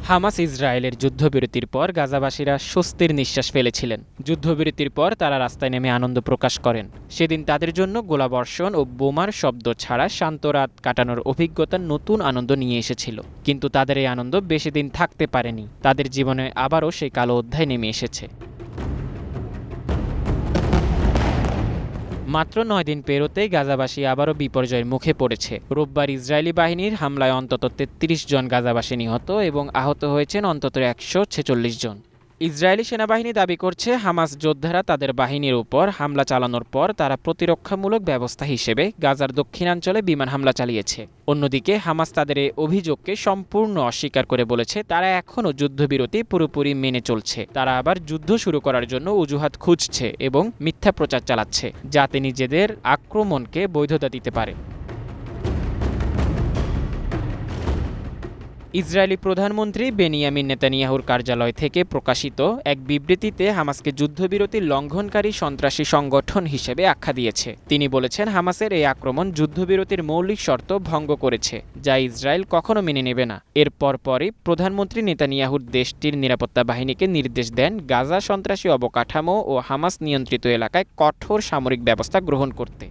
Hamas ইসরায়েলের যুদ্ধবিরতির পর গাজাবাসীরা স্বস্তির নিঃশ্বাস ফেলেছিলেন। যুদ্ধবিরতির পর তারা রাস্তায় নেমে আনন্দ প্রকাশ করেন। সেদিন তাদের জন্য গোলাবর্ষণ ও বোমার শব্দ ছাড়া শান্ত রাত কাটানোর অভিজ্ঞতা নতুন আনন্দ নিয়ে এসেছিল। কিন্তু তাদের এই আনন্দ বেশি দিন থাকতে পারেনি। তাদের জীবনে আবারও সেই কালো অধ্যায় নেমে এসেছে। মাত্র ৯ দিন পেরোতেই গাজাবাসী আবারও বিপর্যয়ের মুখে পড়েছে। রোববার ইসরায়েলি বাহিনীর হামলায় অন্তত ৩৩ জন গাজাবাসী নিহত এবং আহত হয়েছেন অন্তত ১৪৬ জন। ইসরায়েলি সেনাবাহিনী দাবি করছে, হামাস যোদ্ধারা তাদের বাহিনীর উপর হামলা চালানোর পর তারা প্রতিরক্ষামূলক ব্যবস্থা হিসেবে গাজার দক্ষিণাঞ্চলে বিমান হামলা চালিয়েছে। অন্যদিকে হামাস তাদের এই অভিযোগকে সম্পূর্ণ অস্বীকার করে বলেছে তারা এখনও যুদ্ধবিরতি পুরোপুরি মেনে চলছে। তারা আবার যুদ্ধ শুরু করার জন্য অজুহাত খুঁজছে এবং মিথ্যা প্রচার চালাচ্ছে, যাতে নিজেদের আক্রমণকে বৈধতা দিতে পারে। ইসরায়েলি প্রধানমন্ত্রী বেনিয়ামিন নেতানিয়াহুর কার্যালয় থেকে প্রকাশিত এক বিবৃতিতে হামাসকে যুদ্ধবিরতি লঙ্ঘনকারী সন্ত্রাসী সংগঠন হিসেবে আখ্যা দিয়েছে। তিনি বলেছেন, হামাসের এই আক্রমণ যুদ্ধবিরতির মৌলিক শর্ত ভঙ্গ করেছে, যা ইসরায়েল কখনো মেনে নেবে না। এর পরপরই প্রধানমন্ত্রী নেতানিয়াহুর দেশটির নিরাপত্তা বাহিনীকে নির্দেশ দেন গাজা সন্ত্রাসী অবকাঠামো ও হামাস নিয়ন্ত্রিত এলাকায় কঠোর সামরিক ব্যবস্থা গ্রহণ করতে।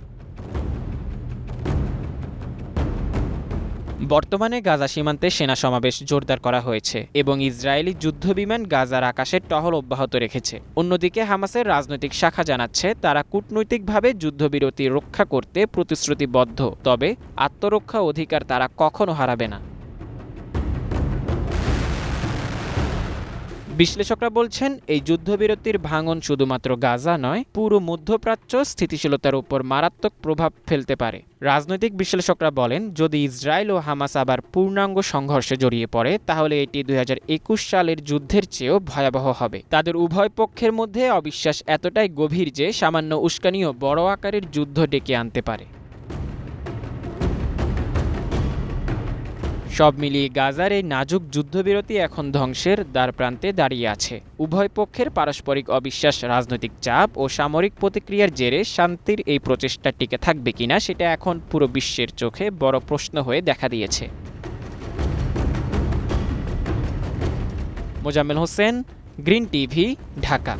বর্তমানে গাজা সীমান্তে সেনা সমাবেশ জোরদার করা হয়েছে এবং ইসরায়েলি যুদ্ধবিমান গাজার আকাশে টহল অব্যাহত রেখেছে। অন্যদিকে হামাসের রাজনৈতিক শাখা জানাচ্ছে তারা কূটনৈতিকভাবে যুদ্ধবিরতি রক্ষা করতে প্রতিশ্রুতিবদ্ধ, তবে আত্মরক্ষা অধিকার তারা কখনো হারাবে না। বিশ্লেষকরা বলছেন, এই যুদ্ধবিরতির ভাঙন শুধুমাত্র গাজা নয়, পুরো মধ্যপ্রাচ্য স্থিতিশীলতার উপর মারাত্মক প্রভাব ফেলতে পারে। রাজনৈতিক বিশ্লেষকরা বলেন, যদি ইসরায়েল ও হামাস আবার পূর্ণাঙ্গ সংঘর্ষে জড়িয়ে পড়ে তাহলে এটি ২০২১ সালের যুদ্ধের চেয়েও ভয়াবহ হবে। তাদের উভয় পক্ষের মধ্যে অবিশ্বাস এতটাই গভীর যে সামান্য উস্কানিও বড় আকারের যুদ্ধ ডেকে আনতে পারে। সব মিলিয়ে গাজার এই নাজুক যুদ্ধবিরতি এখন ধ্বংসের দ্বারপ্রান্তে দাঁড়িয়ে আছে। উভয় পক্ষের পারস্পরিক অবিশ্বাস, রাজনৈতিক চাপ ও সামরিক প্রতিক্রিয়ার জেরে শান্তির এই প্রচেষ্টা টিকে থাকবে কিনা সেটা এখন পুরো বিশ্বের চোখে বড় প্রশ্ন হয়ে দেখা দিয়েছে। Mozammel Hossain, green TV, Dhaka.